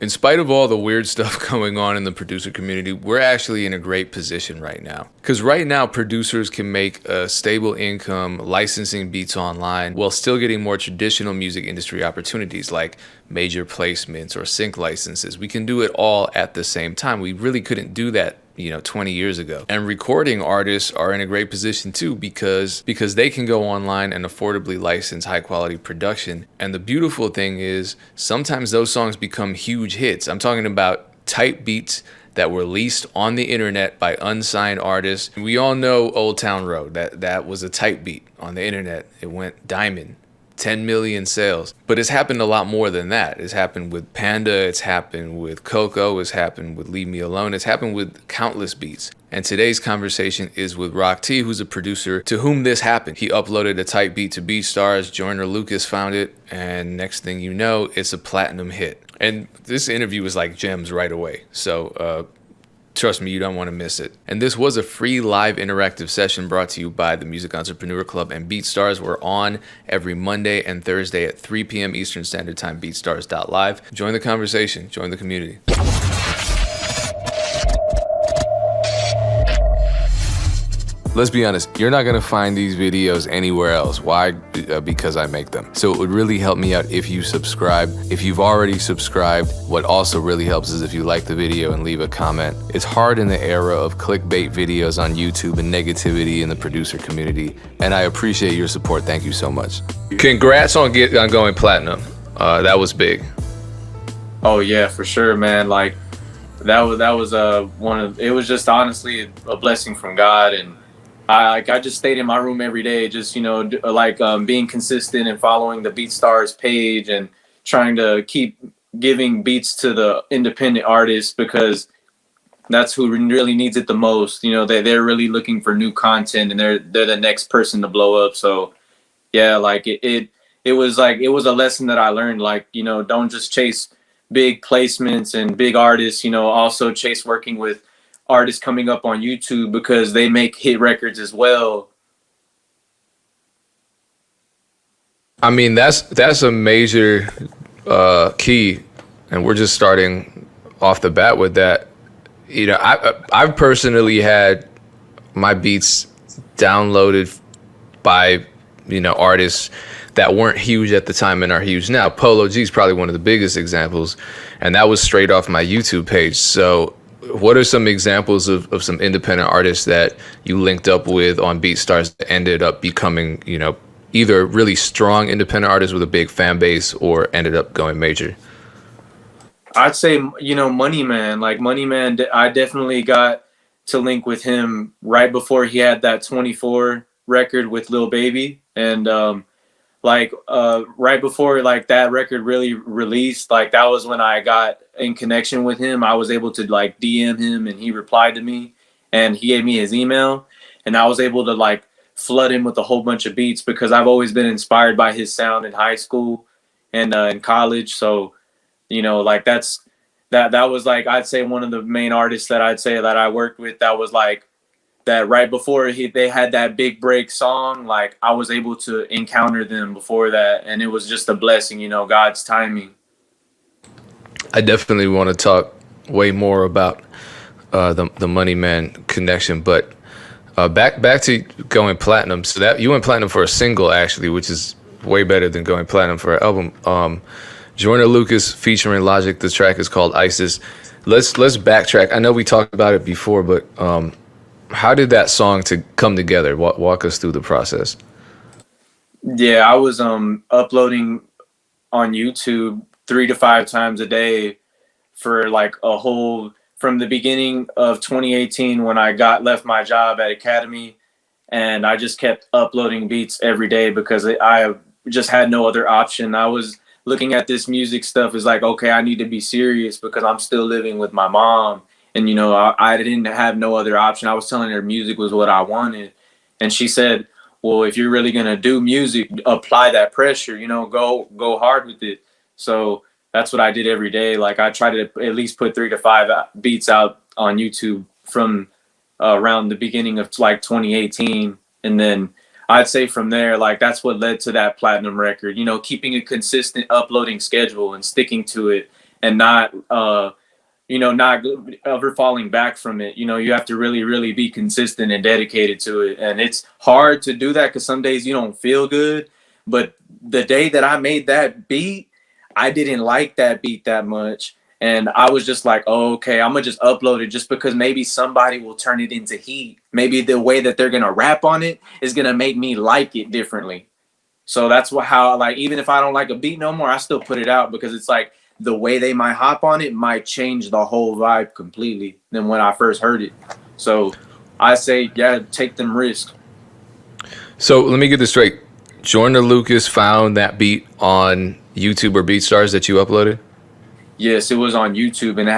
In spite of all the weird stuff going on in the producer community, we're actually in a great position right now. Because right now, producers can make a stable income licensing beats online while still getting more traditional music industry opportunities like major placements or sync licenses. We can do it all at the same time. We really couldn't do that 20 years ago. And recording artists are in a great position too because they can go online and affordably license high quality production. And the beautiful thing is sometimes those songs become huge hits. I'm talking about type beats that were released on the internet by unsigned artists. We all know Old Town Road. That was a type beat on the internet. It went diamond. 10 million sales. But it's happened a lot more than that. It's happened with Panda, it's happened with Coco, it's happened with Leave Me Alone, it's happened with countless beats. And today's conversation is with Rocktee, who's a producer to whom this happened. He uploaded a type beat to Beatstars, Joyner Lucas found it, and next thing you know, it's a platinum hit. And this interview was like gems right away. So trust me, you don't want to miss it. And this was a free live interactive session brought to you by the Music Entrepreneur Club and Beatstars. We're on every Monday and Thursday at 3 p.m. Eastern Standard Time, Beatstars.Live. Join the conversation, join the community. Let's be honest, you're not gonna find these videos anywhere else. Why? Because I make them. So it would really help me out if you subscribe. If you've already subscribed, what also really helps is if you like the video and leave a comment. It's hard in the era of clickbait videos on YouTube and negativity in the producer community, and I appreciate your support. Thank you so much. Congrats on going platinum. That was big. Oh yeah, for sure, man. Like that was it was just honestly a blessing from God. And I just stayed in my room every day, just being consistent and following the BeatStars page and trying to keep giving beats to the independent artists because that's who really needs it the most. They're really looking for new content and they're the next person to blow up. So yeah, like it was a lesson that I learned. Like, don't just chase big placements and big artists. Also chase working with artists coming up on YouTube because they make hit records as well. I mean, that's a major key, and we're just starting off the bat with that. I've personally had my beats downloaded by artists that weren't huge at the time and are huge now. Polo G is probably one of the biggest examples, and that was straight off my YouTube page. So what are some examples of some independent artists that you linked up with on BeatStars that ended up becoming, either really strong independent artists with a big fan base or ended up going major? I'd say, Money Man. Like Money Man, I definitely got to link with him right before he had that 24 record with Lil Baby. And right before that record really released, that was when I got in connection with him. I was able to DM him and he replied to me and he gave me his email and I was able to flood him with a whole bunch of beats because I've always been inspired by his sound in high school and in college. So that was I'd say one of the main artists that I'd say that I worked with that was that right before they had that big break song. I was able to encounter them before that and it was just a blessing, God's timing. I definitely want to talk way more about the Money Man connection, but back to going platinum. So that you went platinum for a single actually, which is way better than going platinum for an album. Joyner Lucas featuring Logic. The track is called Isis. Let's backtrack. I know we talked about it before, but how did that song come together? Walk us through the process. Yeah, I was uploading on YouTube 3 to 5 times a day for from the beginning of 2018 when I left my job at Academy, and I just kept uploading beats every day because I just had no other option. I was looking at this music stuff as okay, I need to be serious because I'm still living with my mom. And, I didn't have no other option. I was telling her music was what I wanted. And she said, well, if you're really going to do music, apply that pressure, go hard with it. So that's what I did every day. I tried to at least put 3 to 5 beats out on YouTube from around the beginning of 2018. And then I'd say from there, that's what led to that platinum record, keeping a consistent uploading schedule and sticking to it and not not ever falling back from it. You have to really, really be consistent and dedicated to it. And it's hard to do that because some days you don't feel good. But the day that I made that beat, I didn't like that beat that much. And I was just like, oh, okay, I'm going to just upload it just because maybe somebody will turn it into heat. Maybe the way that they're going to rap on it is going to make me like it differently. So that's how, like, even if I don't like a beat no more, I still put it out because it's like, the way they might hop on it might change the whole vibe completely than when I first heard it. So I say, yeah, take them risks. So let me get this straight. Joyner Lucas found that beat on YouTube or BeatStars that you uploaded? Yes, it was on YouTube, and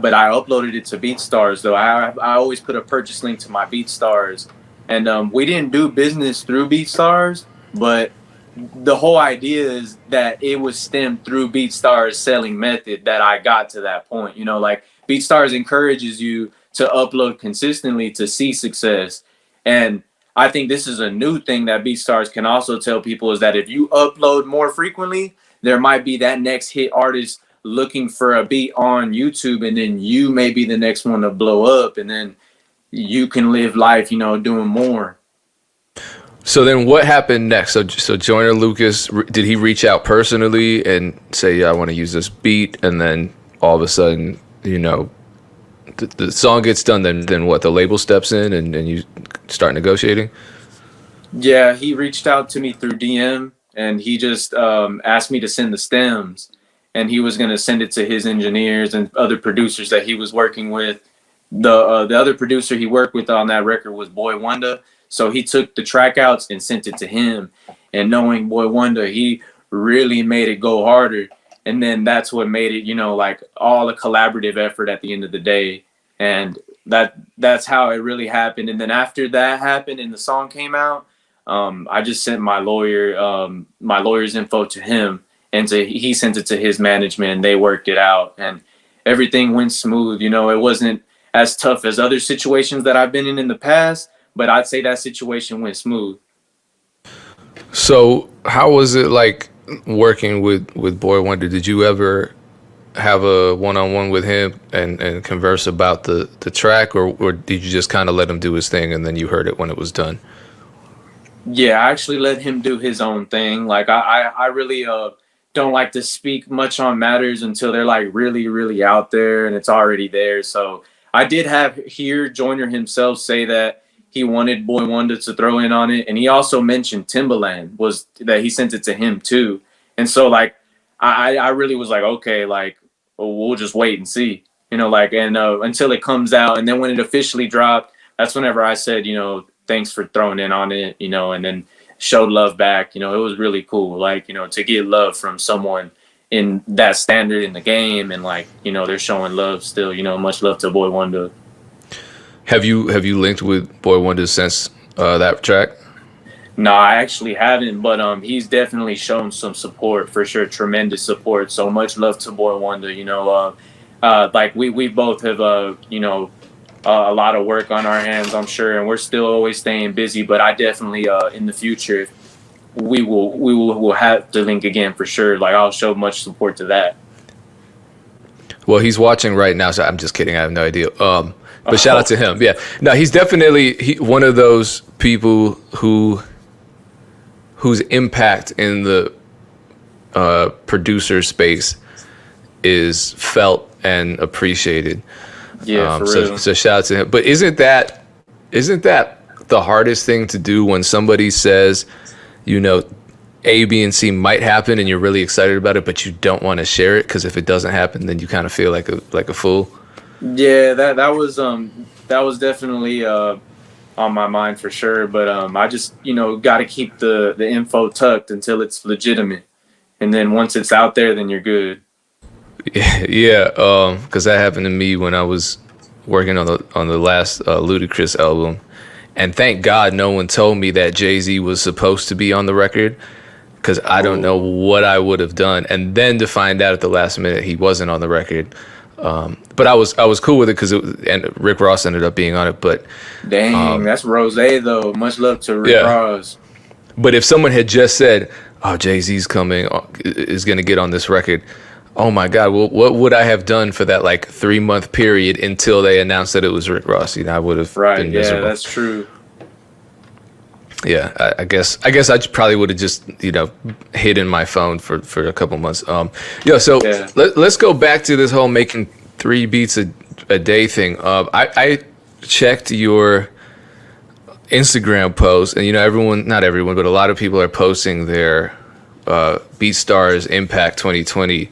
but I uploaded it to BeatStars though. I always put a purchase link to my BeatStars, and we didn't do business through BeatStars, but the whole idea is that it was stemmed through BeatStars' selling method that I got to that point. Like BeatStars encourages you to upload consistently to see success. And I think this is a new thing that BeatStars can also tell people is that if you upload more frequently, there might be that next hit artist looking for a beat on YouTube, and then you may be the next one to blow up, and then you can live life, doing more. So then what happened next? So Joyner Lucas, did he reach out personally and say, yeah, I want to use this beat? And then all of a sudden, the song gets done. Then what? The label steps in and you start negotiating? Yeah, he reached out to me through DM, and he just asked me to send the stems. And he was going to send it to his engineers and other producers that he was working with. The other producer he worked with on that record was Boy Wonder. So he took the track outs and sent it to him. And knowing Boy Wonder, he really made it go harder. And then that's what made it, like all a collaborative effort at the end of the day. And that's how it really happened. And then after that happened and the song came out, I just sent my lawyer's info to him. And he sent it to his management, and they worked it out. And everything went smooth. It wasn't as tough as other situations that I've been in the past, but I'd say that situation went smooth. So how was it like working with Boy Wonder? Did you ever have a one-on-one with him and converse about the track, or did you just kind of let him do his thing and then you heard it when it was done? Yeah, I actually let him do his own thing. Like I really don't like to speak much on matters until they're like really, really out there and it's already there. So I did hear Joyner himself say that he wanted Boy Wonder to throw in on it. And he also mentioned Timbaland was that he sent it to him too. And so like, I really was like, okay, like we'll just wait and see, until it comes out. And then when it officially dropped, that's whenever I said, thanks for throwing in on it, and then showed love back. It was really cool, to get love from someone in that standard in the game, and they're showing love still. Much love to Boy Wonder. Have you linked with Boy Wonder since that track? No, I actually haven't, but he's definitely shown some support for sure, tremendous support. So much love to Boy Wonder. We both have a lot of work on our hands, I'm sure, and we're still always staying busy. But I definitely, in the future, we will have to link again for sure. Like I'll show much support to that. Well, he's watching right now, so I'm just kidding. I have no idea. But shout out to him. Yeah, no, he's definitely one of those people whose impact in the producer space is felt and appreciated. Yeah, for real. So shout out to him. But isn't that the hardest thing to do when somebody says, A, B, and C might happen and you're really excited about it, but you don't want to share it because if it doesn't happen, then you kind of feel like a fool. Yeah, that was definitely on my mind for sure. But I just got to keep the info tucked until it's legitimate, and then once it's out there, then you're good. Yeah, because that happened to me when I was working on the last Ludacris album, and thank God no one told me that Jay-Z was supposed to be on the record, because I don't know what I would have done. And then to find out at the last minute he wasn't on the record, but I was cool with it because and Rick Ross ended up being on it. But dang, that's Rose though. Much love to Rick Ross. But if someone had just said, "Oh, Jay-Z's coming, is going to get on this record," Oh my God! Well, what would I have done for that like 3 month period until they announced that it was Rick Ross? You know, I would have Right. been Yeah, miserable. that's true. Yeah, I guess I probably would have just hidden my phone for a couple months. So Yeah. let's go back to this whole making 3 beats a day thing. I checked your Instagram post, and everyone, not everyone, but a lot of people are posting their BeatStars Impact 2020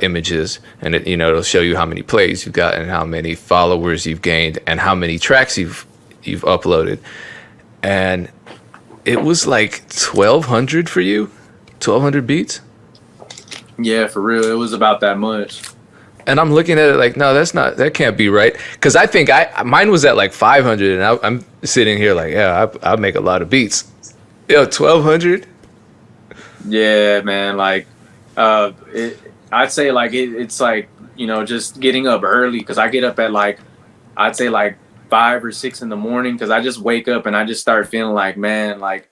images, and it'll show you how many plays you've got and how many followers you've gained and how many tracks you've uploaded. And it was like 1,200 for you, 1,200 beats. Yeah, for real. It was about that much. And I'm looking at it like, no, that can't be right. Because I think mine was at like 500, and I'm sitting here like, yeah, I make a lot of beats. 1,200. Yeah, man. Like, I'd say like it's like just getting up early because I get up at like I'd say like 5 or 6 in the morning because I just wake up and I just start feeling like, man, like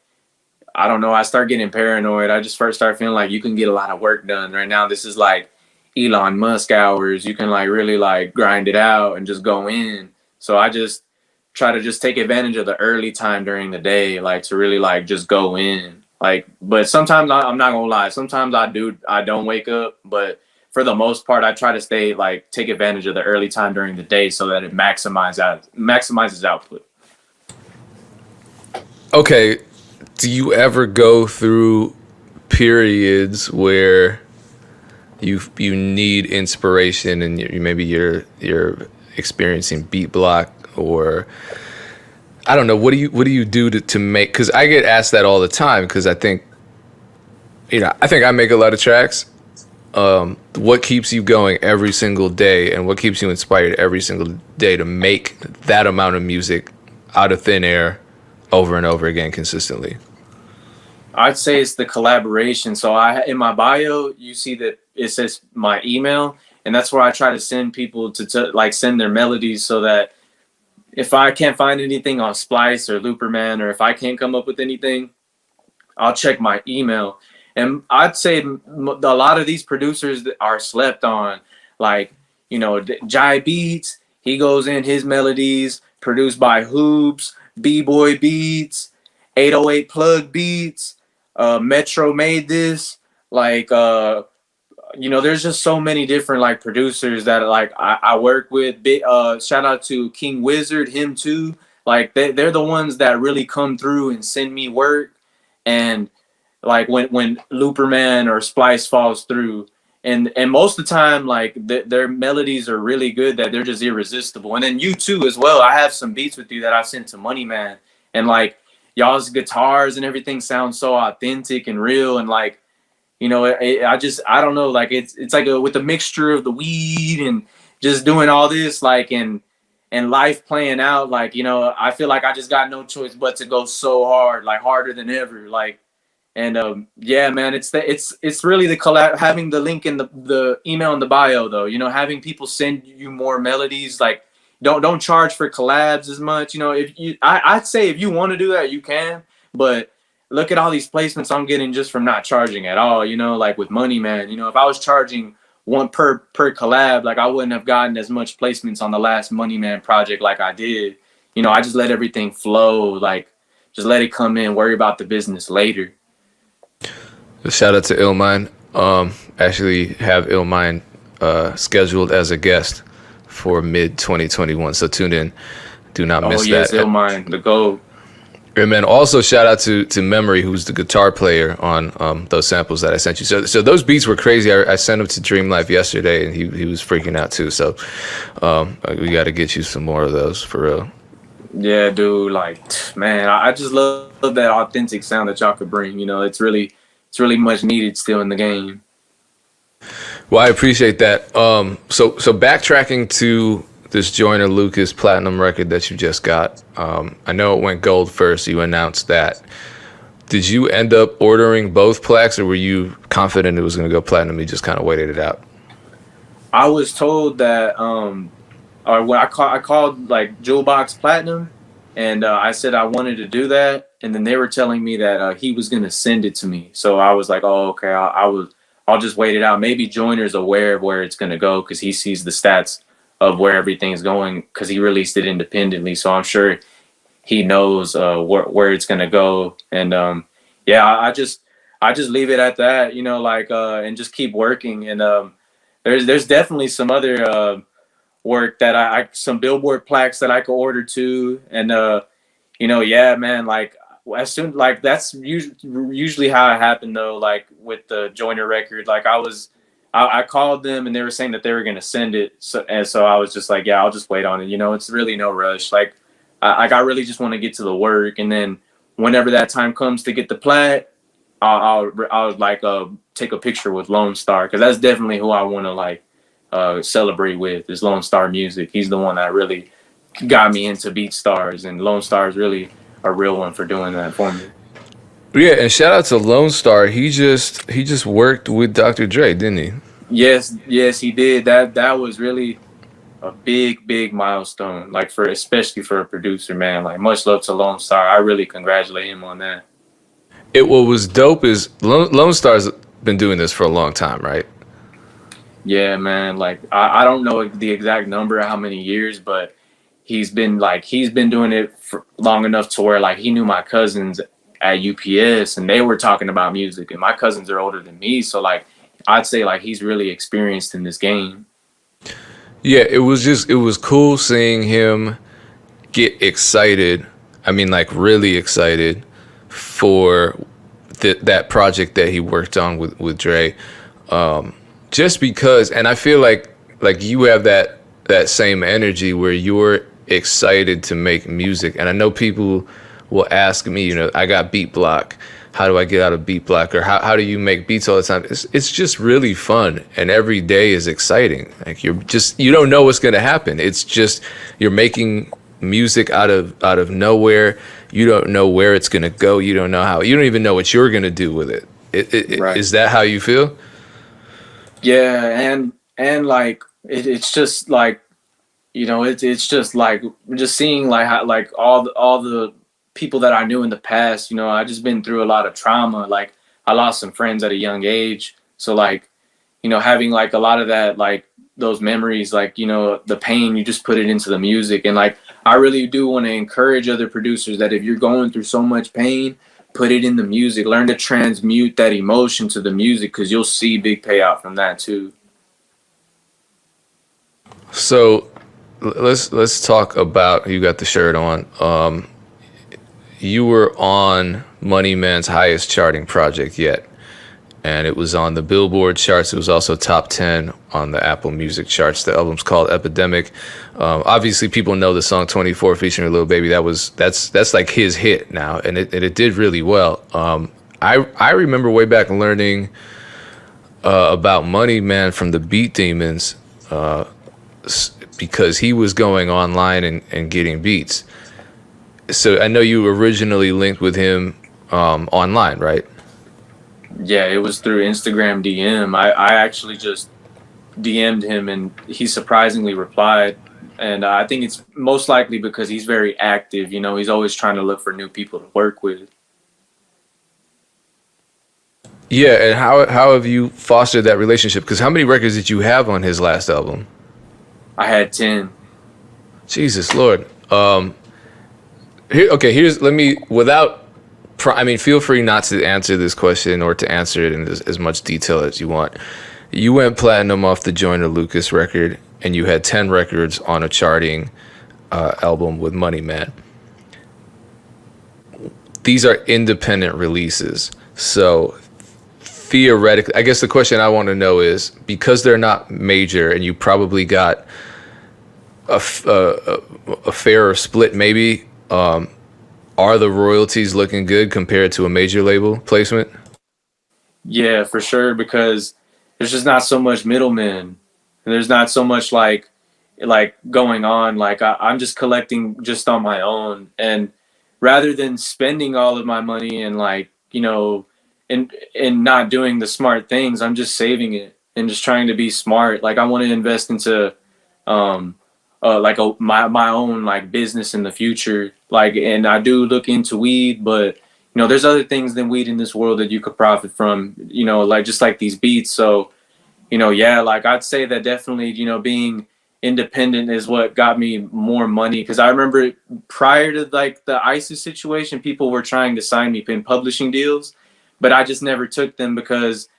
I don't know. I start getting paranoid. I just first start feeling like you can get a lot of work done right now. This is like Elon Musk hours. You can like really like grind it out and just go in. So I just try to just take advantage of the early time during the day, like to really like just go in. Like, but sometimes I'm not gonna lie. Sometimes I don't wake up, but for the most part, I try to stay like take advantage of the early time during the day so that it maximizes output. Okay, do you ever go through periods where you need inspiration and maybe you're experiencing beat block, or I don't know, what do you do to make, because I get asked that all the time, because I think I make a lot of tracks. What keeps you going every single day, and what keeps you inspired every single day to make that amount of music out of thin air over and over again consistently? I'd say it's the collaboration. So in my bio, you see that it says my email, and that's where I try to send people to like send their melodies so that if I can't find anything on Splice or Looperman, or if I can't come up with anything, I'll check my email. And I'd say a lot of these producers are slept on, like, Jai Beats, he goes in his melodies, produced by Hoops, B-Boy Beats, 808 Plug Beats, Metro made this, like, there's just so many different like producers that like I work with. Shout out to King Wizard, him too. Like they're the ones that really come through and send me work. And like when Looperman or Splice falls through, and most of the time like their melodies are really good, that they're just irresistible. And then you too as well. I have some beats with you that I sent to Money Man, and like y'all's guitars and everything sounds so authentic and real, and like I don't know, like it's like with a mixture of the weed and just doing all this, like and life playing out, like I feel like I just got no choice but to go so hard, like harder than ever, like. And yeah, man, it's really the collab, having the link in the email in the bio though, having people send you more melodies, like don't charge for collabs as much, if I'd say if you want to do that you can, but look at all these placements I'm getting just from not charging at all, like with Money Man, if I was charging one per collab, like I wouldn't have gotten as much placements on the last Money Man project like I did. I just let everything flow, like just let it come in, worry about the business later. Shout out to Illmind. Actually have Illmind scheduled as a guest for mid 2021. So tune in. Do not miss that. Oh yes, that. Illmind, the GOAT. And then also shout out to Memory, who's the guitar player on those samples that I sent you. So those beats were crazy. I sent them to Dream Life yesterday, and he was freaking out too. So we got to get you some more of those for real. Yeah, dude. Like, man, I just love that authentic sound that y'all could bring. It's really much needed still in the game. Well, I appreciate that. So backtracking to this Joyner Lucas platinum record that you just got. I know it went gold first. You announced that. Did you end up ordering both plaques, or were you confident it was going to go platinum? You just kind of waited it out. I was told that, or when I called like Jewel Box Platinum, and I said I wanted to do that, and then they were telling me that he was going to send it to me. So I was like, oh, okay. I I'll just wait it out. Maybe Joyner's aware of where it's gonna go because he sees the stats of where everything's going because he released it independently. So I'm sure he knows where it's gonna go. And yeah, I just leave it at that, you know, like and just keep working. And there's definitely some other work that I some Billboard plaques that I could order too. And you know, yeah, man, like as soon like that's usually how it happened though. Like with the Joyner record, like I called them and they were saying that they were gonna send it. So I was just like, yeah, I'll just wait on it. You know, it's really no rush. Like I really just want to get to the work, and then whenever that time comes to get the plaque, I'll like take a picture with Lone Star because that's definitely who I want to like celebrate with is Lone Star Music. He's the one that really got me into BeatStars, and Lone Star is really a real one for doing that for me. Yeah, and shout out to Lone Star. He just worked with Dr. Dre, didn't he? Yes, he did. That was really a big milestone. Like for especially for a producer, man. Like much love to Lone Star. I really congratulate him on that. What was dope is Lone Star's been doing this for a long time, right? Yeah, man. Like I don't know the exact number, how many years, but he's been doing it for long enough to where like he knew my cousins at UPS and they were talking about music, and my cousins are older than me, so like I'd say like he's really experienced in this game. Yeah, it was cool seeing him get excited. I mean, like really excited for that project that he worked on with Dre. Just because, and I feel like you have that same energy where you're excited to make music. And I know people will ask me, you know, I got beat block. How do I get out of beat block? Or how do you make beats all the time? It's just really fun, and every day is exciting. Like you don't know what's gonna happen. It's just you're making music out of nowhere. You don't know where it's gonna go. You don't know how. You don't even know what you're gonna do with it. Right. Is that how you feel? Yeah, and like it's just like, you know, it's just like just seeing like how like all the people that I knew in the past. You know, I just been through a lot of trauma. Like I lost some friends at a young age, so like, you know, having like a lot of that, like those memories, like, you know, the pain, you just put it into the music. And like I really do want to encourage other producers that if you're going through so much pain, put it in the music. Learn to transmute that emotion to the music, because you'll see big payout from that too. So let's talk about, you got the shirt on. You were on Money Man's highest charting project yet, and it was on the Billboard charts. It was also top 10 on the Apple Music charts. The album's called Epidemic. Obviously, people know the song 24 featuring Lil Baby. That's like his hit now, and it did really well. I remember way back learning about Money Man from the Beat Demons because he was going online and getting beats. So I know you originally linked with him online, right? Yeah, it was through Instagram DM. I actually just DM'd him and he surprisingly replied. And I think it's most likely because he's very active. You know, he's always trying to look for new people to work with. Yeah, and how have you fostered that relationship? Because how many records did you have on his last album? I had 10. Jesus Lord. Let me, feel free not to answer this question or to answer it in as much detail as you want. You went platinum off the Joyner Lucas record, and you had 10 records on a charting album with Money Man. These are independent releases. So theoretically, I guess the question I want to know is, because they're not major and you probably got a fairer split maybe, are the royalties looking good compared to a major label placement? Yeah, for sure, because there's just not so much middlemen. There's not so much like going on. Like I'm just collecting just on my own, and rather than spending all of my money and like, you know, and not doing the smart things, I'm just saving it and just trying to be smart. Like I want to invest into my own like business in the future. Like, and I do look into weed, but there's other things than weed in this world that you could profit from, like just like these beats. So, yeah, like I'd say that definitely, being independent is what got me more money. Cause I remember prior to like the ISIS situation, people were trying to sign me in publishing deals, but I just never took them because,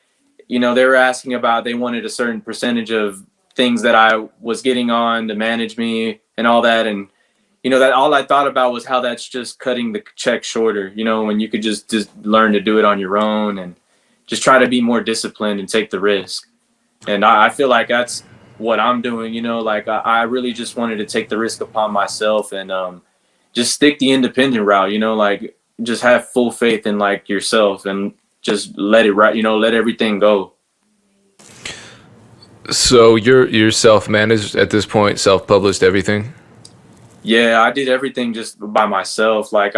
they were asking about, they wanted a certain percentage of things that I was getting on to manage me and all that. And, that all I thought about was how that's just cutting the check shorter, when you could just learn to do it on your own and just try to be more disciplined and take the risk. And I feel like that's what I'm doing, like I really just wanted to take the risk upon myself and just stick the independent route, like just have full faith in like yourself and just let it right, let everything go. So you're self-managed at this point, self-published everything? Yeah, I did everything just by myself, like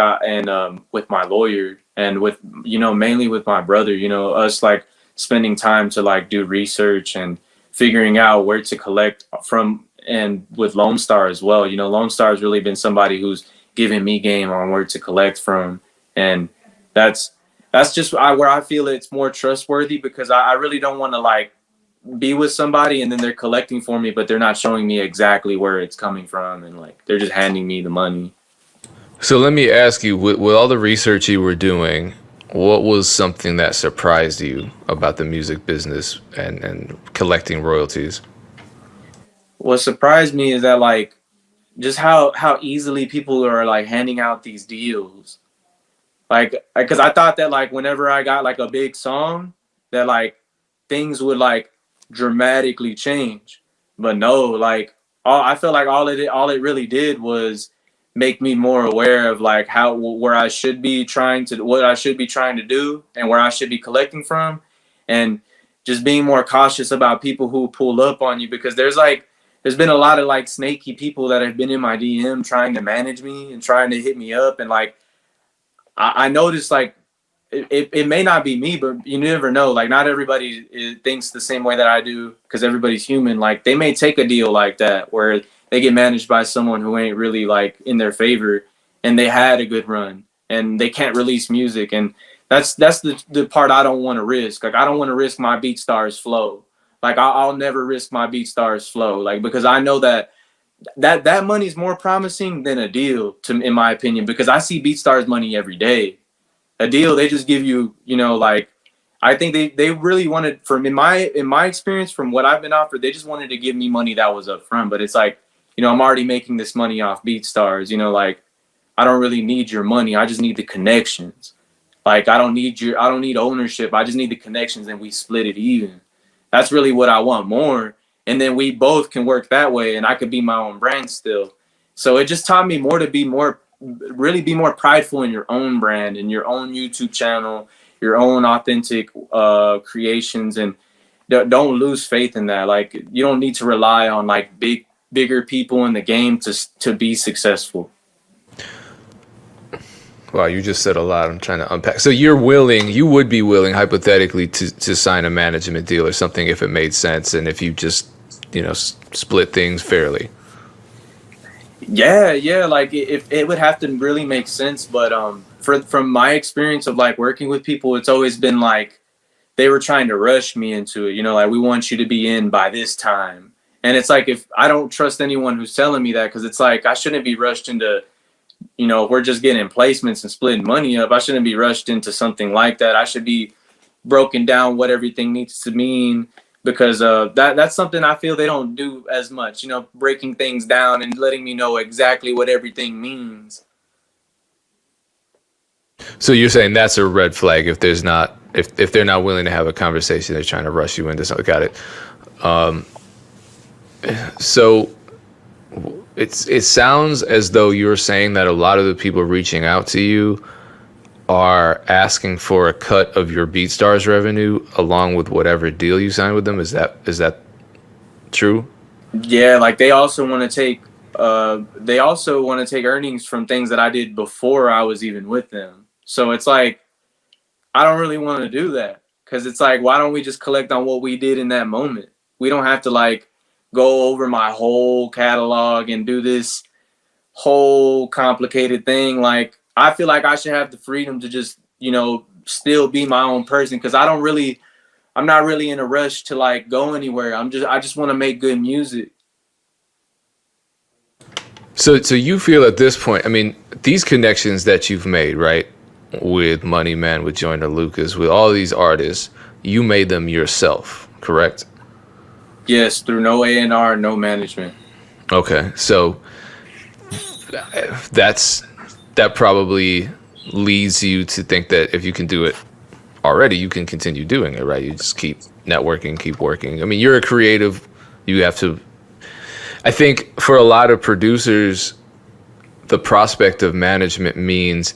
with my lawyer and with mainly with my brother, us like spending time to like do research and figuring out where to collect from, and with Lone Star as well. Lone Star has really been somebody who's given me game on where to collect from, and that's just where I feel it's more trustworthy because I really don't want to like be with somebody and then they're collecting for me, but they're not showing me exactly where it's coming from, and like they're just handing me the money. So let me ask you, with all the research you were doing, what was something that surprised you about the music business and collecting royalties? What surprised me is that like just how easily people are like handing out these deals. Like, because I thought that like whenever I got like a big song, that like things would like dramatically change, but no, like I feel like all it really did was make me more aware of like how where I should be trying to what I should be trying to do and where I should be collecting from, and just being more cautious about people who pull up on you, because there's been a lot of like snaky people that have been in my DM trying to manage me and trying to hit me up, and like I noticed like it may not be me, but you never know. Like not everybody thinks the same way that I do because everybody's human. Like they may take a deal like that where they get managed by someone who ain't really like in their favor, and they had a good run and they can't release music, and that's the part I don't want to risk. Like I don't want to risk my BeatStars flow. Like I'll never risk my BeatStars flow. Like because I know that money is more promising than a deal to, in my opinion, because I see BeatStars money every day. A deal, they just give you, like I think they really wanted, from in my experience, from what I've been offered, they just wanted to give me money that was up front. But it's like, I'm already making this money off BeatStars, like I don't really need your money. I just need the connections. Like I don't need ownership. I just need the connections and we split it even. That's really what I want more. And then we both can work that way and I could be my own brand still. So it just taught me more to really be more prideful in your own brand and your own YouTube channel, your own authentic creations, and don't lose faith in that. Like you don't need to rely on like bigger people in the game to be successful. Wow, you just said a lot. I'm trying to unpack. So you would be willing, hypothetically, to sign a management deal or something if it made sense and if you just, split things fairly. Yeah, like if it would have to really make sense, but from my experience of like working with people, it's always been like they were trying to rush me into it, like we want you to be in by this time. And it's like if I don't trust anyone who's telling me that, because it's like I shouldn't be rushed into, if we're just getting placements and splitting money up, I shouldn't be rushed into something like that. I should be broken down what everything needs to mean, because that's something I feel they don't do as much, breaking things down and letting me know exactly what everything means. So you're saying that's a red flag if they're not willing to have a conversation, they're trying to rush you into something. Got it. So it sounds as though you're saying that a lot of the people reaching out to you are asking for a cut of your BeatStars revenue along with whatever deal you sign with them. Is that true? Yeah, like they also want to take earnings from things that I did before I was even with them. So it's like I don't really want to do that, because it's like, why don't we just collect on what we did in that moment? We don't have to like go over my whole catalog and do this whole complicated thing. Like I feel like I should have the freedom to just still be my own person, because I'm not really in a rush to like go anywhere. I just want to make good music. So you feel at this point, I mean, these connections that you've made, right, with Money Man, with Joyner Lucas, with all these artists, you made them yourself, correct? Yes, through no A&R, no management. Okay, so that probably leads you to think that if you can do it already, you can continue doing it, right? You just keep networking, keep working. I mean, you're a creative. You have to. I think for a lot of producers, the prospect of management means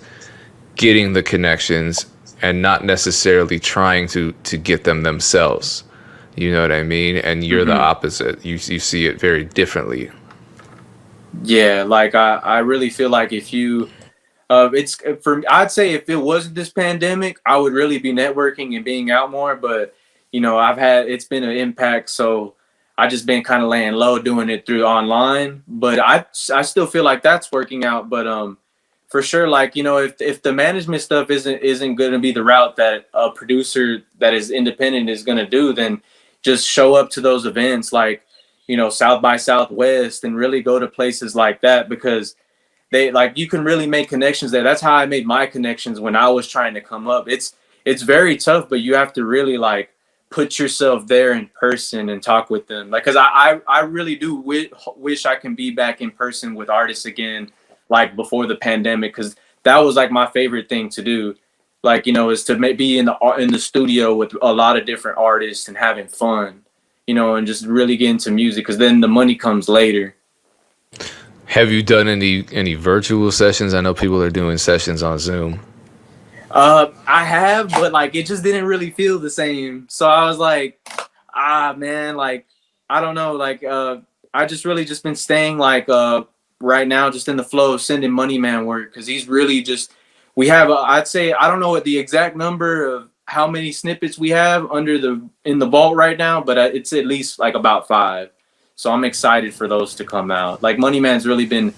getting the connections and not necessarily trying to get them themselves. You know what I mean? And you're the opposite. You see it very differently. Yeah, like I really feel like if you it's for I'd say if it wasn't this pandemic, I would really be networking and being out more. But it's been an impact, so I just been kind of laying low, doing it through online. But I still feel like that's working out. But for sure, like if the management stuff isn't going to be the route that a producer that is independent is going to do, then just show up to those events like South by Southwest, and really go to places like that, because they like you can really make connections there. That's how I made my connections when I was trying to come up. It's very tough, but you have to really like put yourself there in person and talk with them. Like, cause I really do wish I can be back in person with artists again, like before the pandemic, cause that was like my favorite thing to do. Like, is to be in the studio with a lot of different artists and having fun, and just really get into music, cause then the money comes later. Have you done any virtual sessions? I know people are doing sessions on Zoom. I have, but like it just didn't really feel the same. So I was like, man, like I don't know, like I just really just been staying like right now just in the flow of sending Money Man work, because he's really just we have I'd say I don't know what the exact number of how many snippets we have in the vault right now, but it's at least like about 5. So I'm excited for those to come out. Like Money Man's really been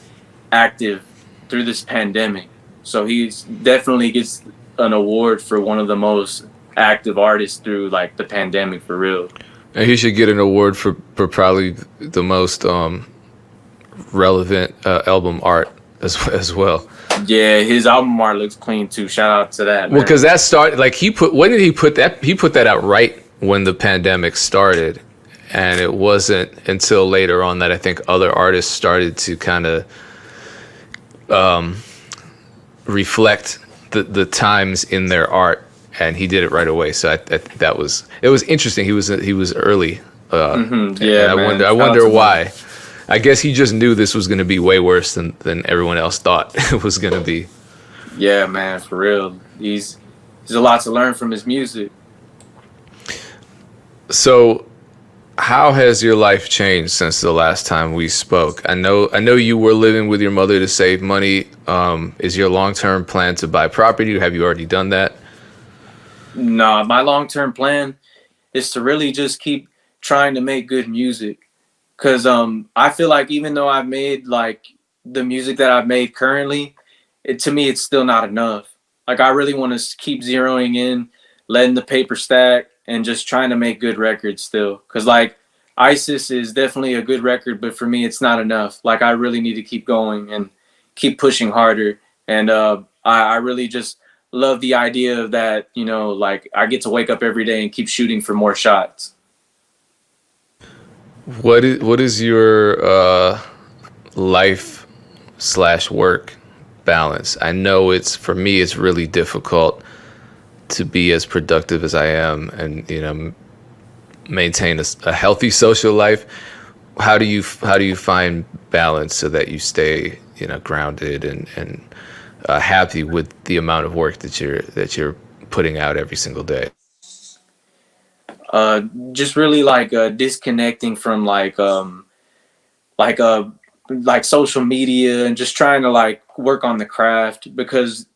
active through this pandemic, so he's definitely gets an award for one of the most active artists through like the pandemic, for real. And he should get an award for probably the most relevant album art as well. Yeah, his album art looks clean too. Shout out to that, man. Well, because that started like when did he put that? He put that out right when the pandemic started, and it wasn't until later on that I think other artists started to kind of reflect the times in their art, and he did it right away. So it was interesting. He was early. Yeah, man. I wonder why. I guess he just knew this was going to be way worse than everyone else thought it was going to be. Yeah, man, for real. He's a lot to learn from his music. So, how has your life changed since the last time we spoke? I know you were living with your mother to save money. Is your long-term plan to buy property? Have you already done that? No, my long-term plan is to really just keep trying to make good music. Cause I feel like even though I've made like the music that I've made currently, to me it's still not enough. Like I really want to keep zeroing in, letting the paper stack, and just trying to make good records still. Cause like ISIS is definitely a good record, but for me it's not enough. Like I really need to keep going and keep pushing harder. And I really just love the idea of that. Like I get to wake up every day and keep shooting for more shots. What is your life/work balance? I know for me it's really difficult to be as productive as I am, and maintain a healthy social life. How do you find balance so that you stay grounded and happy with the amount of work that you're putting out every single day? Just really like disconnecting from like social media, and just trying to like work on the craft, because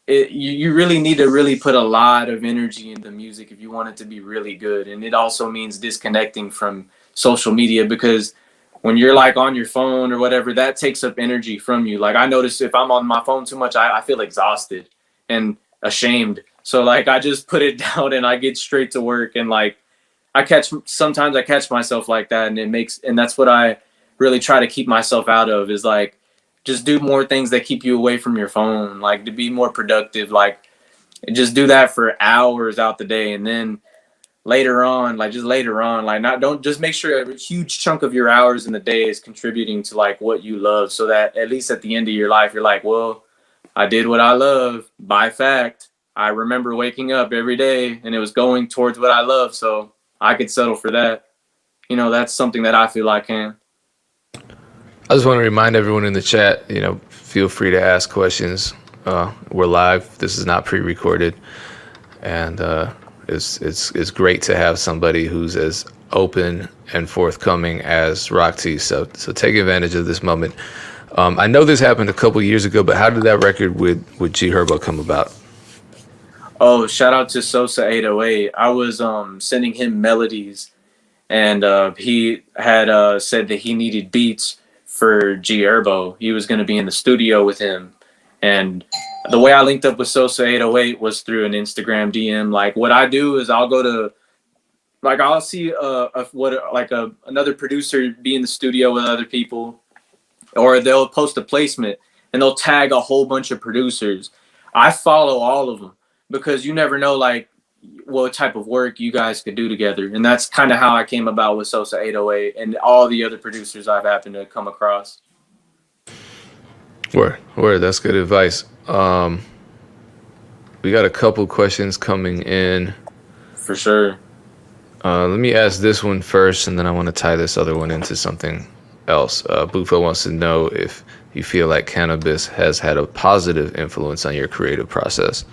you really need to really put a lot of energy into music if you want it to be really good. And it also means disconnecting from social media, because when you're like on your phone or whatever, that takes up energy from you. Like I notice if I'm on my phone too much, I feel exhausted. And ashamed. So like I just put it down and I get straight to work, and like sometimes I catch myself like that, and that's what I really try to keep myself out of, is like just do more things that keep you away from your phone, like to be more productive, like just do that for hours out the day, and then later on, like not don't just make sure a huge chunk of your hours in the day is contributing to like what you love, so that at least at the end of your life you're like, well, I did what I love. By fact, I remember waking up every day and it was going towards what I love, so I could settle for that. You know, that's something that I feel I can. I just want to remind everyone in the chat, feel free to ask questions. We're live. This is not pre-recorded, and it's great to have somebody who's as open and forthcoming as Rocktee. So take advantage of this moment. I know this happened a couple years ago, but how did that record with G Herbo come about? Oh, shout out to Sosa 808. I was sending him melodies, and he had said that he needed beats for G Herbo. He was going to be in the studio with him, and the way I linked up with Sosa 808 was through an Instagram DM. Like what I do is I'll go to, like I'll see another producer be in the studio with other people, or they'll post a placement and they'll tag a whole bunch of producers. I follow all of them because you never know like what type of work you guys could do together. And that's kind of how I came about with Sosa 808 and all the other producers I've happened to come across. Word. That's good advice. We got a couple questions coming in. For sure. Let me ask this one first, and then I want to tie this other one into something else. Bufo wants to know if you feel like Cannibus has had a positive influence on your creative process.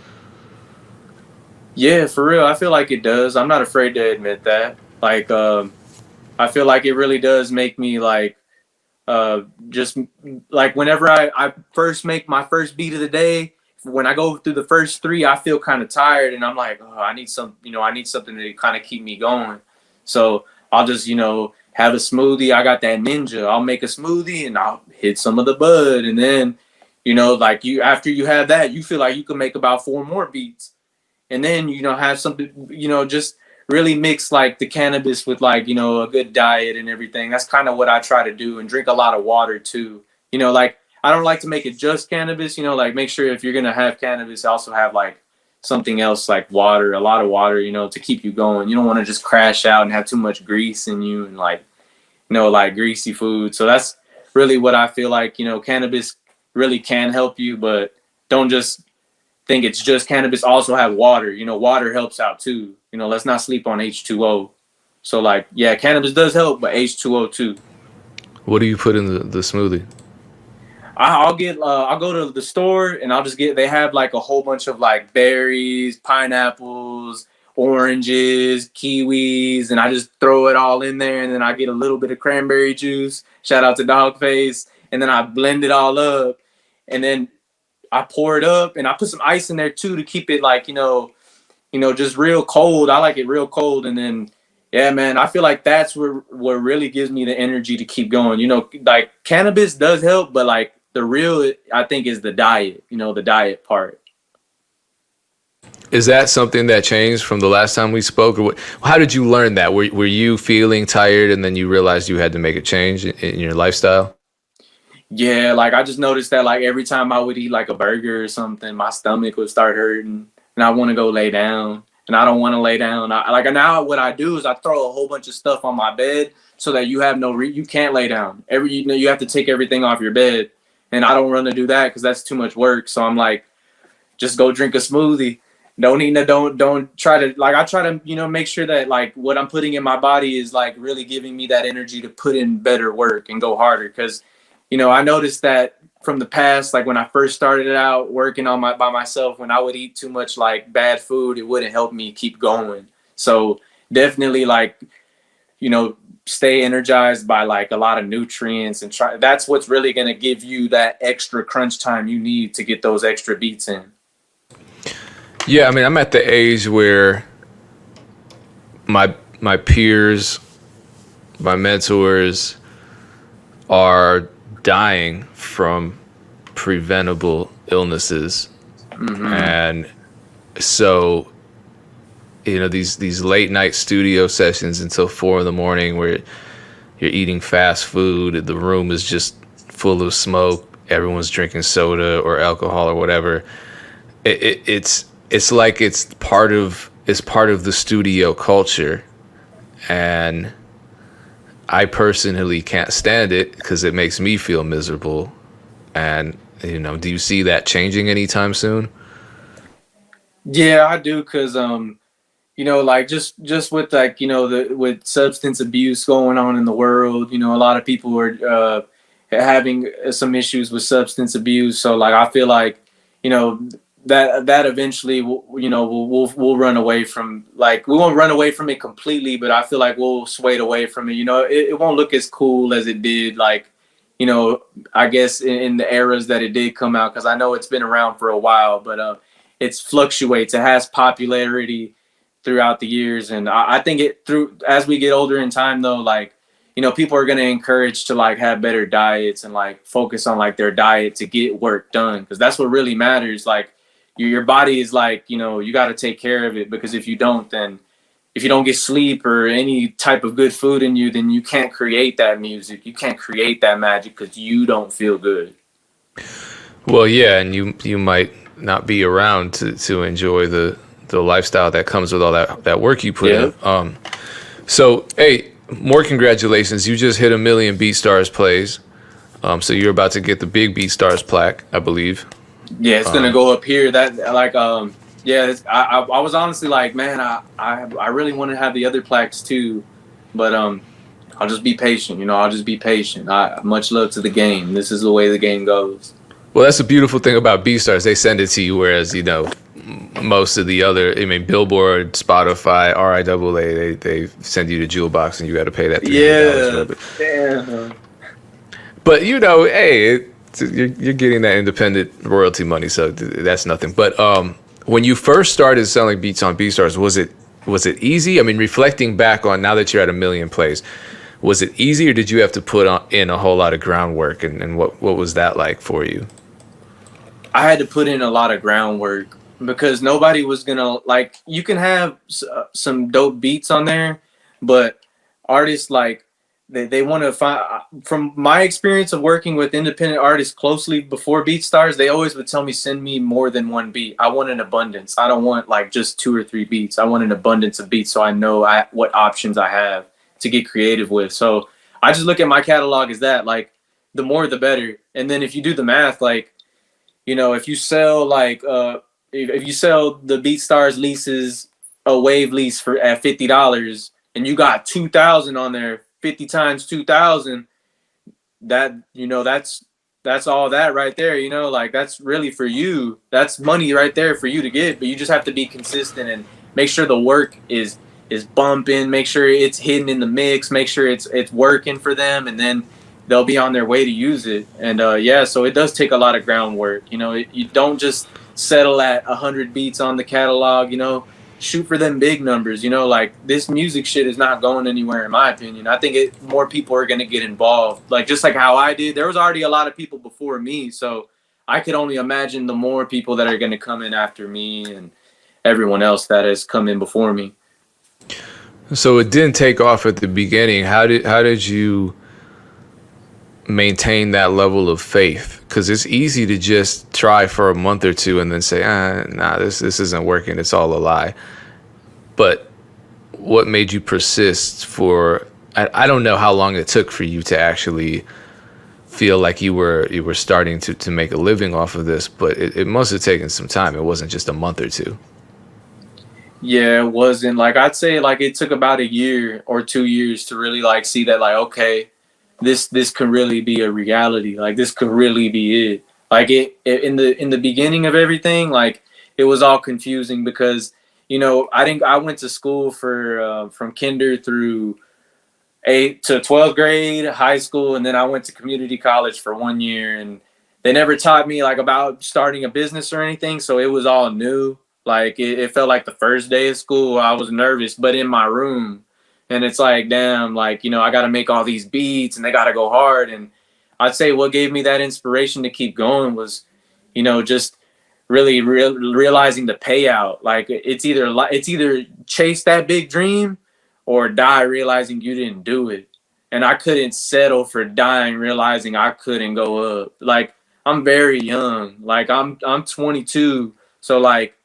Yeah, for real. I feel like it does. I'm not afraid to admit that. Like, I feel like it really does make me like, just like whenever I first make my first beat of the day, when I go through the first three, I feel kind of tired, and I'm like, oh, I need something to kind of keep me going. So I'll just, have a smoothie. I got that ninja. I'll make a smoothie and I'll hit some of the bud, and then, like after you have that, you feel like you can make about 4 more beats, and then have something, just really mix like the cannabis with like a good diet and everything. That's kind of what I try to do, and drink a lot of water too. Like I don't like to make it just cannabis. Like make sure if you're gonna have cannabis, also have like something else like water, a lot of water, to keep you going. You don't want to just crash out and have too much grease in you and like like greasy food. So that's really what I feel like. Cannabis really can help you, but don't just think it's just cannabis. Also have water. Water helps out too. Let's not sleep on H2O. So like, yeah, cannabis does help, but H2O too. What do you put in the smoothie? I'll go to the store and they have like a whole bunch of like berries, pineapples, oranges, kiwis, and I just throw it all in there, and then I get a little bit of cranberry juice. Shout out to Dogface. And then I blend it all up, and then I pour it up, and I put some ice in there too to keep it like, just real cold. I like it real cold. And then, yeah, man, I feel like that's what really gives me the energy to keep going. Like cannabis does help, but like the real, I think, is the diet, the diet part. Is that something that changed from the last time we spoke? Or how did you learn that? Were you feeling tired and then you realized you had to make a change in your lifestyle? Yeah, like I just noticed that like every time I would eat like a burger or something, my stomach would start hurting and I want to go lay down, and I don't want to lay down. Now what I do is I throw a whole bunch of stuff on my bed so that you have you can't lay down. You have to take everything off your bed, and I don't want to do that because that's too much work. So I'm like, just go drink a smoothie. Don't try to, like, I try to, make sure that like what I'm putting in my body is like really giving me that energy to put in better work and go harder. Cause, I noticed that from the past, like when I first started out working by myself, when I would eat too much like bad food, it wouldn't help me keep going. So definitely like, stay energized by like a lot of nutrients and that's what's really going to give you that extra crunch time you need to get those extra beats in. Yeah, I mean, I'm at the age where my peers, my mentors are dying from preventable illnesses. Mm-hmm. And So, these late night studio sessions until 4 in the morning where you're eating fast food, the room is just full of smoke, everyone's drinking soda or alcohol or whatever. It's like it's part of the studio culture, and I personally can't stand it because it makes me feel miserable. And do you see that changing anytime soon? Yeah, I do, cause like just with like the with substance abuse going on in the world, a lot of people are having some issues with substance abuse. So like I feel like you know that eventually we'll run away from, like, we won't run away from it completely, but I feel like we'll sway away from it. It won't look as cool as it did, like, you know I guess in the eras that it did come out, because I know it's been around for a while, but it's fluctuates. It has popularity throughout the years, and I think it through as we get older in time, though, like, people are going to encourage to like have better diets and like focus on like their diet to get work done, because that's what really matters. Like your body is like, you got to take care of it, because if you don't, then if you don't get sleep or any type of good food in you, then you can't create that music, you can't create that magic, because you don't feel good. Well, yeah, and you might not be around to enjoy the lifestyle that comes with all that work you put Yeah. in. So, hey, more congratulations. You just hit 1 million BeatStars plays. So you're about to get the big BeatStars plaque, I believe. Yeah, it's gonna go up here. That like yeah, I was honestly like, man, I really want to have the other plaques too, but I'll just be patient. I'll just be patient. Much love to the game. This is the way the game goes. Well, that's the beautiful thing about BeatStars. They send it to you, whereas most of the other, I mean, Billboard, Spotify, RIAA, they send you the jewel box, and you got to pay that $300. Yeah, damn. But hey, you're getting that independent royalty money, so that's nothing. But when you first started selling beats on BeatStars, was it easy? I mean, reflecting back on now that you're at 1 million plays, was it easy, or did you have to put in a whole lot of groundwork? And what was that like for you? I had to put in a lot of groundwork, because nobody was gonna, like, you can have some dope beats on there, but artists, like, they want to find, from my experience of working with independent artists closely before BeatStars, they always would tell me, send me more than one beat. I want an abundance. I don't want like just 2 or 3 beats. I want an abundance of beats, so I know what options I have to get creative with. So I just look at my catalog as that, like, the more the better. And then if you do the math, like, if you sell like if you sell the BeatStars leases, a wave lease for at $50, and you got 2,000 on there, 50 times 2,000, that that's all that right there. Like, that's really for you. That's money right there for you to get. But you just have to be consistent and make sure the work is bumping. Make sure it's hidden in the mix. Make sure it's working for them, and then they'll be on their way to use it. And yeah, so it does take a lot of groundwork. You don't just settle at 100 beats on the catalog. Shoot for them big numbers. Like, this music shit is not going anywhere, in my opinion. I think more people are going to get involved, like, just like how I did. There was already a lot of people before me, so I could only imagine the more people that are going to come in after me, and everyone else that has come in before me. So it didn't take off at the beginning. How did you maintain that level of faith? Because it's easy to just try for a month or two and then say, nah, this isn't working, it's all a lie. But what made you persist for, I don't know how long it took for you to actually feel like you were starting to make a living off of this, but it must have taken some time. It wasn't just a month or two. Yeah, it wasn't, like, I'd say like it took about a year or 2 years to really like see that, like, okay, this could really be a reality. Like, this could really be it. Like, in the beginning of everything, like, it was all confusing, because I went to school for from kinder through 8th to 12th grade, high school, and then I went to community college for 1 year, and they never taught me like about starting a business or anything, so it was all new. Like, it felt like the first day of school. I was nervous, but in my room, and it's like, damn, like, I got to make all these beats, and they got to go hard. And I'd say what gave me that inspiration to keep going was, just really realizing the payout. Like it's either chase that big dream or die realizing you didn't do it. And I couldn't settle for dying realizing I couldn't go up. Like I'm very young. Like I'm 22. So like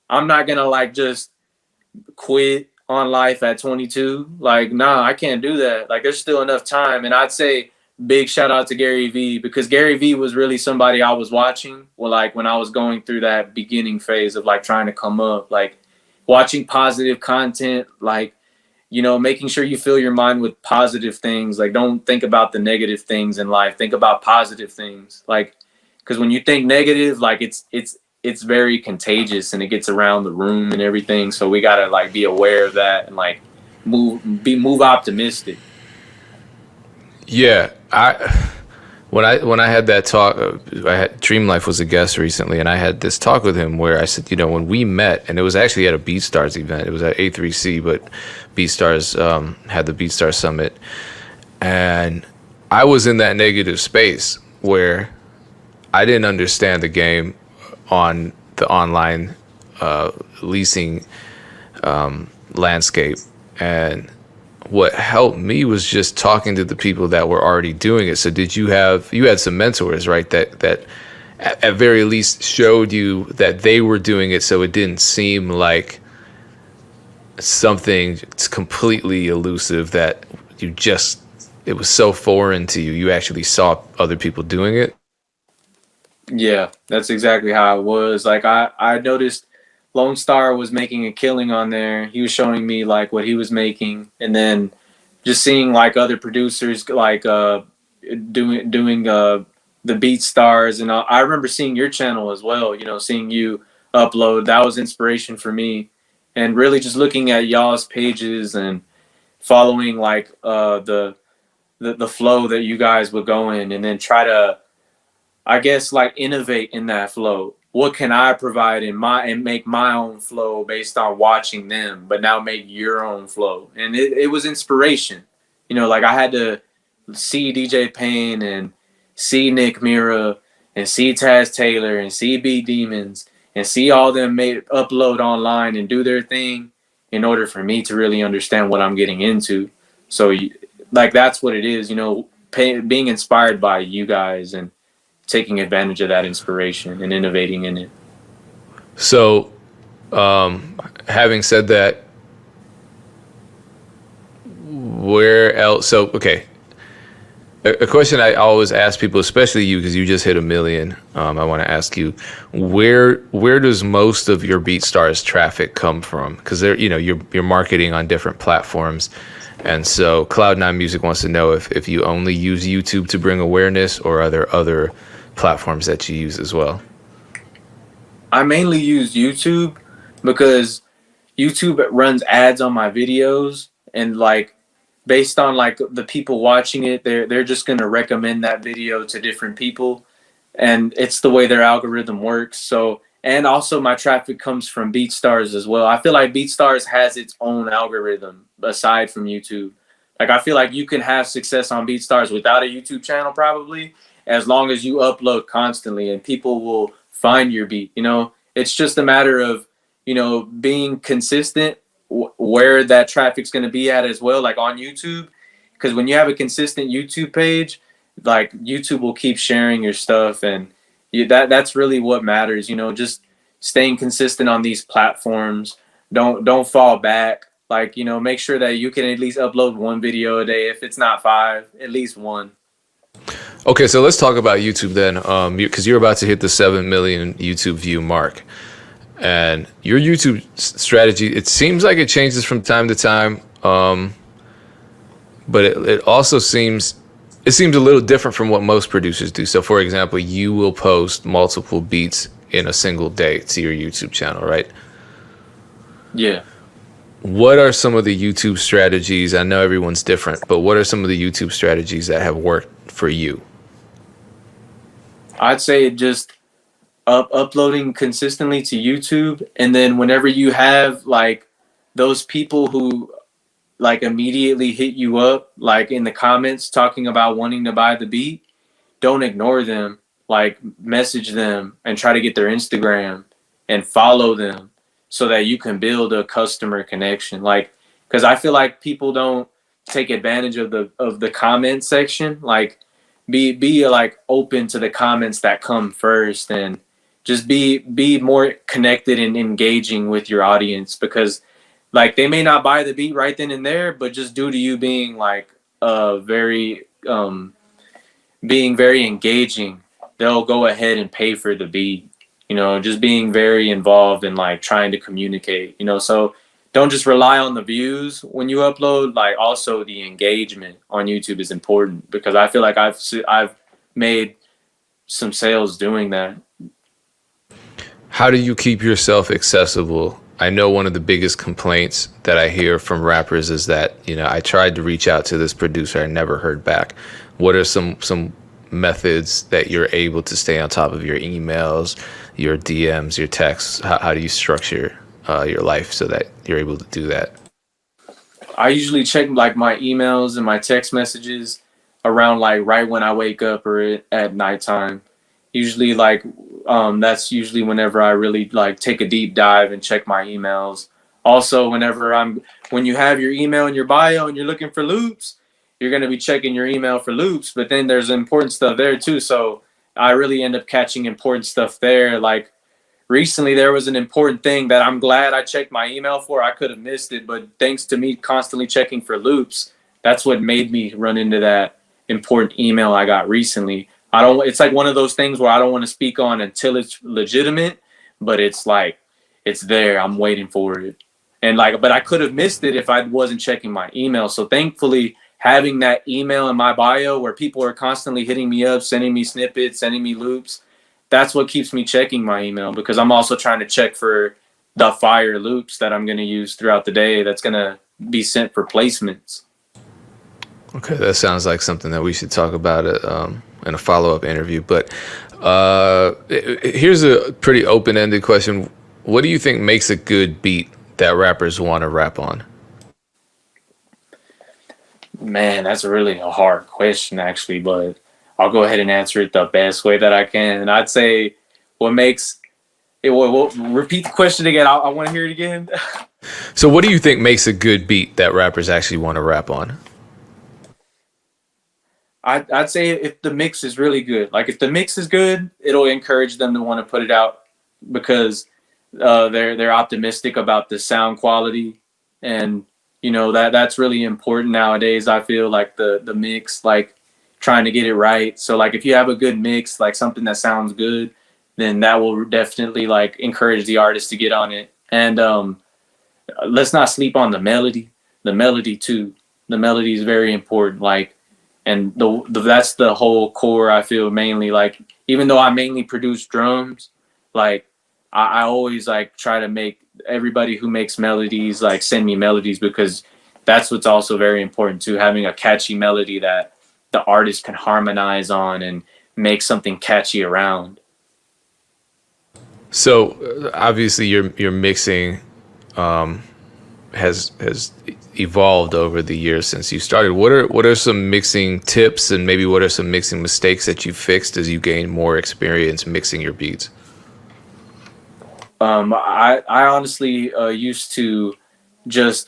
I'm not gonna like just quit on life at 22. Like, nah, I can't do that. Like, there's still enough time. And I'd say big shout out to Gary Vee, because Gary Vee was really somebody I was watching. Well, like when I was going through that beginning phase of like trying to come up, like watching positive content, like, you know, making sure you fill your mind with positive things. Like, don't think about the negative things in life. Think about positive things. Like, because when you think negative, like it's very contagious and it gets around the room and everything. So we gotta like be aware of that and like move optimistic. Yeah, when I had that talk, I had Dream Life was a guest recently, and I had this talk with him where I said, you know, when we met, and it was actually at a BeatStars event. It was at A3C, but BeatStars had the BeatStars Summit, and I was in that negative space where I didn't understand the game on the online leasing landscape, and what helped me was just talking to the people that were already doing it. So you had some mentors, right? That at very least showed you that they were doing it, so it didn't seem like something completely elusive that it was so foreign to you. You actually saw other people doing it. Yeah, that's exactly how it was. Like I noticed Lone Star was making a killing on there. He was showing me like what he was making, and then just seeing like other producers like doing the Beat Stars, and I remember seeing your channel as well. You know, seeing you upload, that was inspiration for me, and really just looking at y'all's pages and following like the flow that you guys would go in, and then try to, I guess, like innovate in that flow. What can I provide in my and make my own flow based on watching them, but now make your own flow. And it was inspiration. You know, like I had to see DJ Payne and see Nick Mira and see Taz Taylor and see Beat Demons and see all them upload online and do their thing in order for me to really understand what I'm getting into. So like that's what it is, you know, being inspired by you guys and taking advantage of that inspiration and innovating in it. So, having said that, where else? So, okay, a question I always ask people, especially you, because you just hit 1 million. I want to ask you, where does most of your BeatStars traffic come from? Because you're marketing on different platforms, and so Cloud9 Music wants to know if you only use YouTube to bring awareness, or are there other platforms that you use as well? I mainly use YouTube because YouTube runs ads on my videos, and like based on like the people watching it, they're just gonna recommend that video to different people, and it's the way their algorithm works. So, and also my traffic comes from BeatStars as well. I feel like BeatStars has its own algorithm aside from YouTube. Like I feel like you can have success on BeatStars without a YouTube channel probably, as long as you upload constantly and people will find your beat. You know, it's just a matter of, you know, being consistent where that traffic's going to be at as well, like on YouTube. Because when you have a consistent YouTube page, like YouTube will keep sharing your stuff, and that's really what matters. You know, just staying consistent on these platforms. Don't fall back. Like, you know, make sure that you can at least upload 1 video a day. If it's not 5, at least 1. Okay, so let's talk about YouTube then, because you're about to hit the 7 million YouTube view mark, and your YouTube strategy, it seems like it changes from time to time, but it also seems a little different from what most producers do. So, for example, you will post multiple beats in a single day to your YouTube channel, right? Yeah. What are some of the YouTube strategies? I know everyone's different, but what are some of the YouTube strategies that have worked for you? I'd say just uploading consistently to YouTube, and then whenever you have like those people who like immediately hit you up like in the comments talking about wanting to buy the beat, don't ignore them. like message them and try to get their Instagram and follow them so that you can build a customer connection. Like, because I feel like people don't take advantage of the comment section. Like, be like open to the comments that come first, and just be more connected and engaging with your audience, because like they may not buy the beat right then and there, but just due to you being like very being very engaging, they'll go ahead and pay for the beat. You know, just being very involved and like trying to communicate, you know. So don't just rely on the views when you upload, like also the engagement on YouTube is important, because I feel like I've made some sales doing that. How do you keep yourself accessible? I know one of the biggest complaints that I hear from rappers is that, you know, I tried to reach out to this producer, I never heard back. What are some methods that you're able to stay on top of your emails, your DMs, your texts? How do you structure your life so that you're able to do that? I usually check like my emails and my text messages around like right when I wake up or at nighttime. Usually like that's usually whenever I really like take a deep dive and check my emails. Also, when you have your email in your bio and you're looking for loops, you're going to be checking your email for loops, but then there's important stuff there too. So I really end up catching important stuff there. Like recently there was an important thing that I'm glad I checked my email for. I could have missed it, but thanks to me constantly checking for loops, that's what made me run into that important email I got recently. It's like one of those things where I don't want to speak on until it's legitimate, but it's like, it's there. I'm waiting for it. And like, but I could have missed it if I wasn't checking my email. So thankfully, having that email in my bio where people are constantly hitting me up, sending me snippets, sending me loops, that's what keeps me checking my email, because I'm also trying to check for the fire loops that I'm going to use throughout the day that's going to be sent for placements. Okay, that sounds like something that we should talk about in a follow-up interview. But here's a pretty open-ended question. What do you think makes a good beat that rappers want to rap on? Man, that's really a hard question, actually, but I'll go ahead and answer it the best way that I can. And I'd say what makes it, repeat the question again. I want to hear it again. So what do you think makes a good beat that rappers actually want to rap on? I'd say if the mix is really good. Like if the mix is good, it'll encourage them to want to put it out, because they're optimistic about the sound quality, and you know that's really important nowadays. I feel like the mix, like trying to get it right. So like if you have a good mix, like something that sounds good, then that will definitely like encourage the artist to get on it. And let's not sleep on the melody. The melody too. The melody is very important. Like, and that's the whole core. I feel mainly like, even though I mainly produce drums, like I always like try to make everybody who makes melodies like send me melodies, because that's what's also very important too, having a catchy melody that the artist can harmonize on and make something catchy around. So obviously your mixing has evolved over the years since you started. What are some mixing tips, and maybe what are some mixing mistakes that you fixed as you gain more experience mixing your beats? I honestly used to just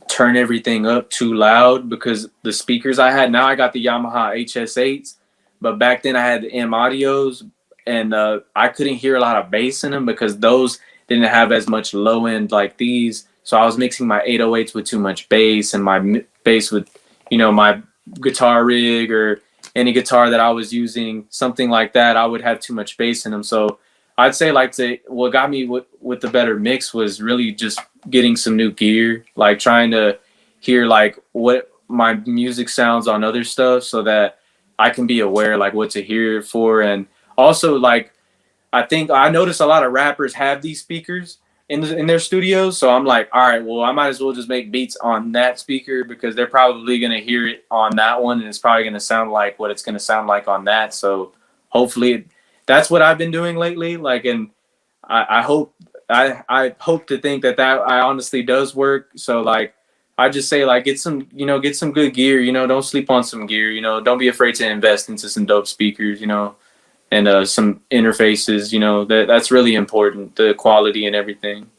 turn everything up too loud, because the speakers I had, now I got the Yamaha HS8s, but back then I had the M audios, and I couldn't hear a lot of bass in them because those didn't have as much low end like these. So I was mixing my 808s with too much bass, and my bass with, you know, my guitar rig or any guitar that I was using, something like that, I would have too much bass in them. So I'd say like what got me with the better mix was really just getting some new gear, like trying to hear like what my music sounds on other stuff, so that I can be aware like what to hear it for. And also like I think I notice a lot of rappers have these speakers in their studios, so I'm like, all right, well I might as well just make beats on that speaker, because they're probably gonna hear it on that one, and it's probably gonna sound like what it's gonna sound like on that. So hopefully that's what I've been doing lately. Like, and I hope to think that I honestly does work. So like, I just say like, get some good gear, don't sleep on some gear, don't be afraid to invest into some dope speakers, and some interfaces. That's really important, the quality and everything.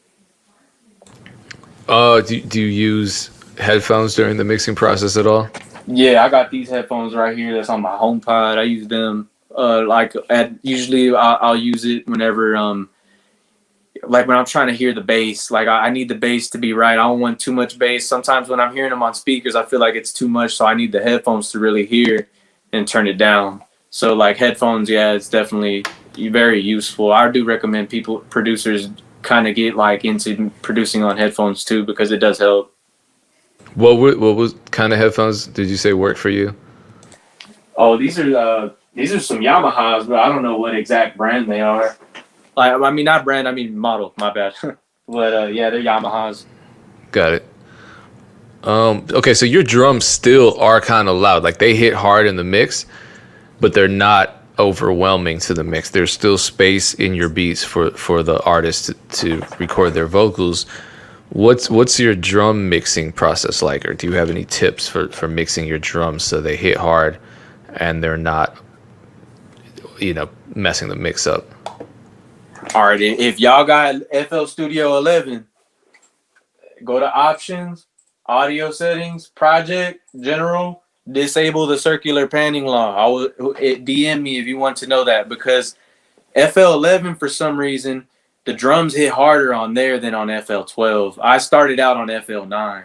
Do you use headphones during the mixing process at all? Yeah, I got these headphones right here. That's on my HomePod. I use them. Usually I'll use it whenever like when I'm trying to hear the bass. Like I need the bass to be right. I don't want too much bass. Sometimes when I'm hearing them on speakers, I feel like it's too much. So I need the headphones to really hear and turn it down. So like headphones, yeah, it's definitely very useful. I do recommend producers kind of get like into producing on headphones too, because it does help. What kind of headphones did you say worked for you? Oh, these are some Yamahas, but I don't know what exact brand they are. Like, I mean, not brand, I mean model. My bad. But yeah, they're Yamahas. Got it. Okay, so your drums still are kind of loud. Like they hit hard in the mix, but they're not overwhelming to the mix. There's still space in your beats for the artist to record their vocals. What's your drum mixing process like, or do you have any tips for mixing your drums so they hit hard and they're not, messing the mix up? All right, if y'all got FL Studio 11, go to options, audio settings, project, general, disable the circular panning law. DM me if you want to know that, because FL 11, for some reason, the drums hit harder on there than on FL 12. I started out on FL 9.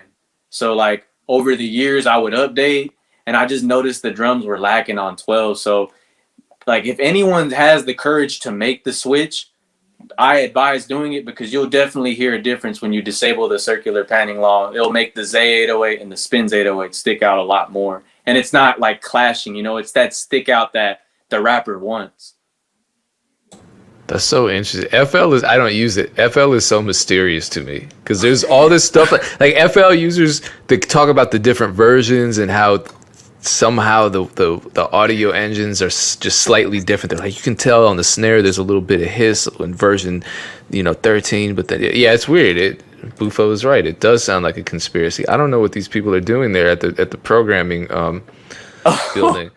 So like over the years I would update, and I just noticed the drums were lacking on 12. So like if anyone has the courage to make the switch, I advise doing it, because you'll definitely hear a difference when you disable the circular panning law. It'll make the Z808 and the Spins 808 stick out a lot more. And it's not like clashing, it's that stick out that the rapper wants. That's so interesting. I don't use it. FL is so mysterious to me because there's all this stuff like FL users, they talk about the different versions and how somehow the audio engines are just slightly different. They're like, you can tell on the snare there's a little bit of hiss in version 13, but then yeah, it's weird. Bufo is right, it does sound like a conspiracy. I don't know what these people are doing there at the programming building.